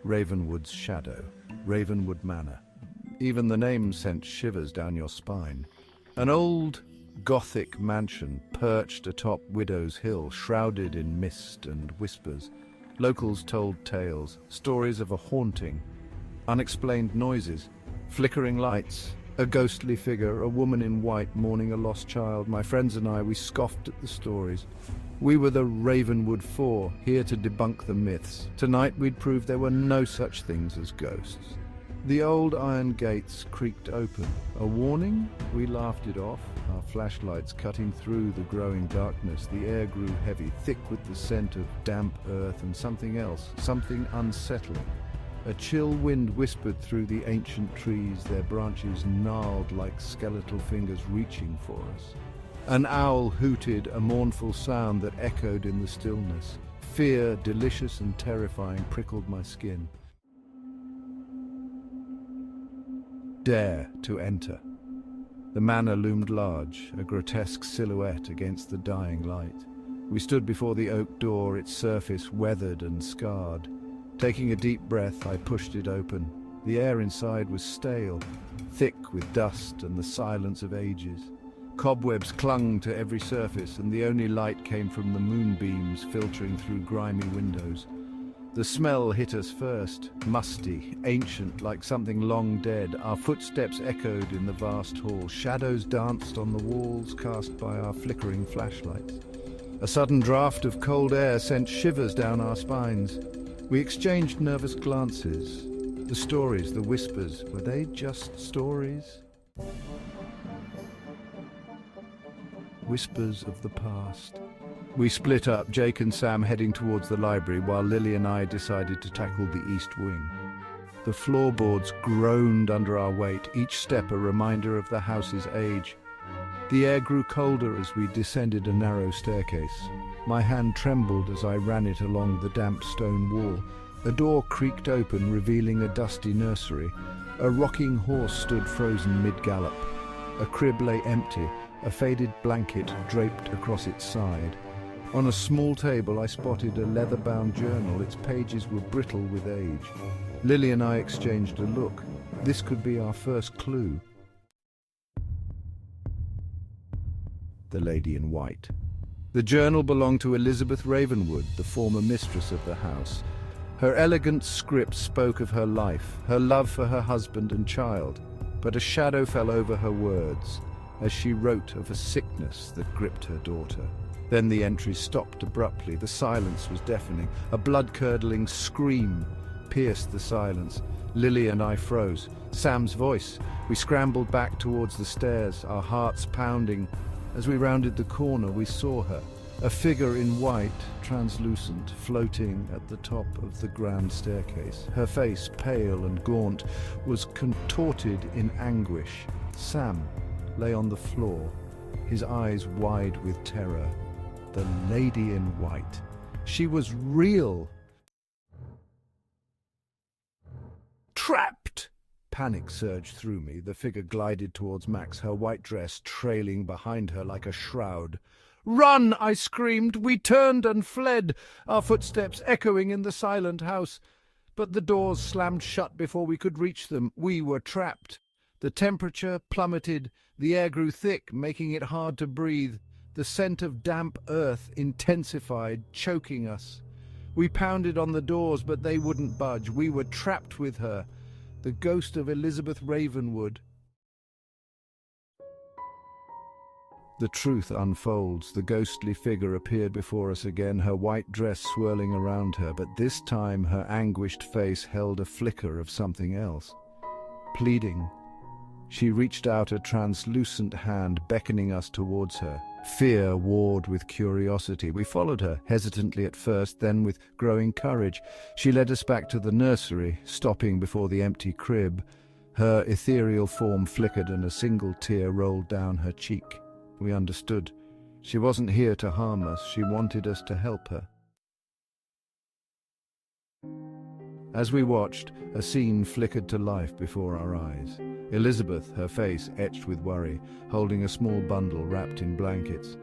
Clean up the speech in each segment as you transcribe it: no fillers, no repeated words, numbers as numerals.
Ravenwood's shadow, Ravenwood Manor. Even the name sent shivers down your spine. An old Gothic mansion perched atop Widow's Hill, shrouded in mist and whispers. Locals told tales, stories of a haunting, unexplained noises, flickering lights, a ghostly figure, a woman in white mourning a lost child. My friends and I, we scoffed at the stories. We were the Ravenwood Four, here to debunk the myths. Tonight we'd prove there were no such things as ghosts. The old iron gates creaked open. A warning? We laughed it off, our flashlights cutting through the growing darkness. The air grew heavy, thick with the scent of damp earth and something else, something unsettling. A chill wind whispered through the ancient trees, their branches gnarled like skeletal fingers reaching for us. An owl hooted, a mournful sound that echoed in the stillness. Fear, delicious and terrifying, prickled my skin. Dare to enter. The manor loomed large, a grotesque silhouette against the dying light. We stood before the oak door, its surface weathered and scarred. Taking a deep breath, I pushed it open. The air inside was stale, thick with dust and the silence of ages. Cobwebs clung to every surface, and the only light came from the moonbeams filtering through grimy windows. The smell hit us first, musty, ancient, like something long dead. Our footsteps echoed in the vast hall. Shadows danced on the walls cast by our flickering flashlights. A sudden draft of cold air sent shivers down our spines. We exchanged nervous glances. The stories, the whispers, were they just stories? Whispers of the past. We split up, Jake and Sam heading towards the library, while Lily and I decided to tackle the east wing. The floorboards groaned under our weight, each step a reminder of the house's age. The air grew colder as we descended a narrow staircase. My hand trembled as I ran it along the damp stone wall. A door creaked open, revealing a dusty nursery. A rocking horse stood frozen mid-gallop. A crib lay empty, a faded blanket draped across its side. On a small table I spotted a leather-bound journal. Its pages were brittle with age. Lily and I exchanged a look. This could be our first clue. The lady in white. The journal belonged to Elizabeth Ravenwood, the former mistress of the house. Her elegant script spoke of her life, her love for her husband and child, but a shadow fell over her words as she wrote of a sickness that gripped her daughter. Then the entry stopped abruptly. The silence was deafening. A blood-curdling scream pierced the silence. Lily and I froze. Sam's voice. We scrambled back towards the stairs, our hearts pounding. As we rounded the corner, we saw her, a figure in white, translucent, floating at the top of the grand staircase. Her face, pale and gaunt, was contorted in anguish. Sam lay on the floor, his eyes wide with terror. The lady in white. She was real. Trapped! Panic surged through me. The figure glided towards Max, her white dress trailing behind her like a shroud. "Run!" I screamed. We turned and fled, our footsteps echoing in the silent house. But the doors slammed shut before we could reach them. We were trapped. The temperature plummeted. The air grew thick, making it hard to breathe. The scent of damp earth intensified, choking us. We pounded on the doors, but they wouldn't budge. We were trapped with her, the ghost of Elizabeth Ravenwood. The truth unfolds. The ghostly figure appeared before us again, her white dress swirling around her, but this time her anguished face held a flicker of something else. Pleading. She reached out a translucent hand, beckoning us towards her. Fear warred with curiosity. We followed her, hesitantly at first, then with growing courage. She led us back to the nursery, stopping before the empty crib. Her ethereal form flickered and a single tear rolled down her cheek. We understood. She wasn't here to harm us. She wanted us to help her. As we watched, a scene flickered to life before our eyes. Elizabeth, her face etched with worry, holding a small bundle wrapped in blankets.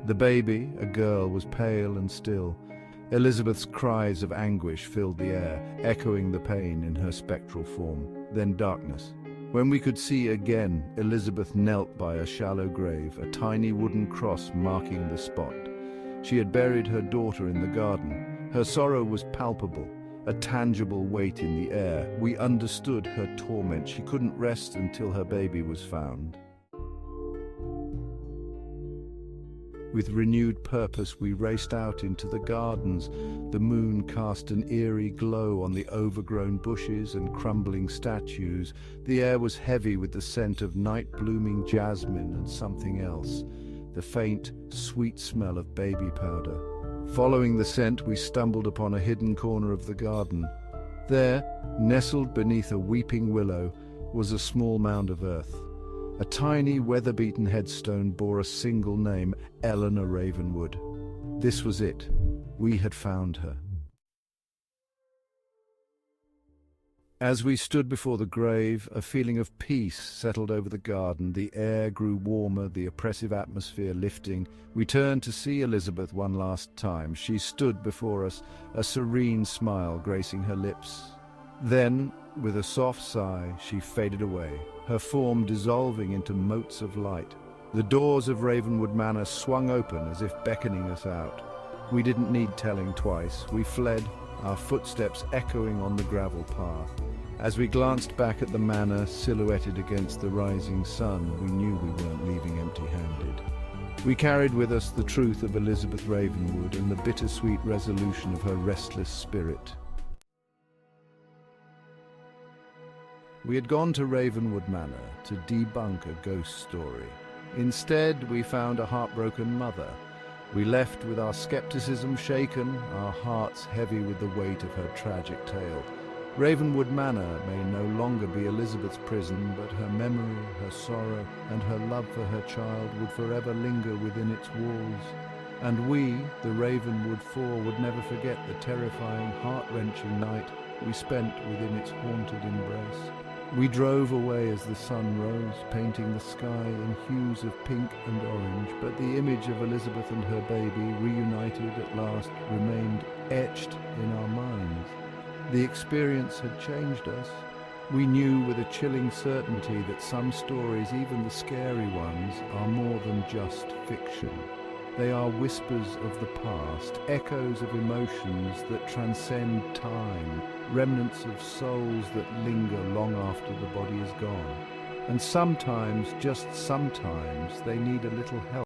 The baby, a girl, was pale and still. Elizabeth's cries of anguish filled the air, echoing the pain in her spectral form. Then darkness. When we could see again, Elizabeth knelt by a shallow grave, a tiny wooden cross marking the spot. She had buried her daughter in the garden. Her sorrow was palpable, a tangible weight in the air. We understood her torment. She couldn't rest until her baby was found. With renewed purpose, we raced out into the gardens. The moon cast an eerie glow on the overgrown bushes and crumbling statues. The air was heavy with the scent of night-blooming jasmine and something else, the faint, sweet smell of baby powder. Following the scent, we stumbled upon a hidden corner of the garden. There, nestled beneath a weeping willow, was a small mound of earth. A tiny, weather-beaten headstone bore a single name, Eleanor Ravenwood. This was it. We had found her. As we stood before the grave, a feeling of peace settled over the garden. The air grew warmer, the oppressive atmosphere lifting. We turned to see Elizabeth one last time. She stood before us, a serene smile gracing her lips. Then, with a soft sigh, she faded away, her form dissolving into motes of light. The doors of Ravenwood Manor swung open as if beckoning us out. We didn't need telling twice. We fled, our footsteps echoing on the gravel path. As we glanced back at the manor, silhouetted against the rising sun, we knew we weren't leaving empty-handed. We carried with us the truth of Elizabeth Ravenwood and the bittersweet resolution of her restless spirit. We had gone to Ravenwood Manor to debunk a ghost story. Instead, we found a heartbroken mother. We left with our skepticism shaken, our hearts heavy with the weight of her tragic tale. Ravenwood Manor may no longer be Elizabeth's prison, but her memory, her sorrow, and her love for her child would forever linger within its walls. And we, the Ravenwood Four, would never forget the terrifying, heart-wrenching night we spent within its haunted embrace. We drove away as the sun rose, painting the sky in hues of pink and orange, but the image of Elizabeth and her baby, reunited at last, remained etched in our minds. The experience had changed us. We knew with a chilling certainty that some stories, even the scary ones, are more than just fiction. They are whispers of the past, echoes of emotions that transcend time, remnants of souls that linger long after the body is gone. And sometimes, just sometimes, they need a little help.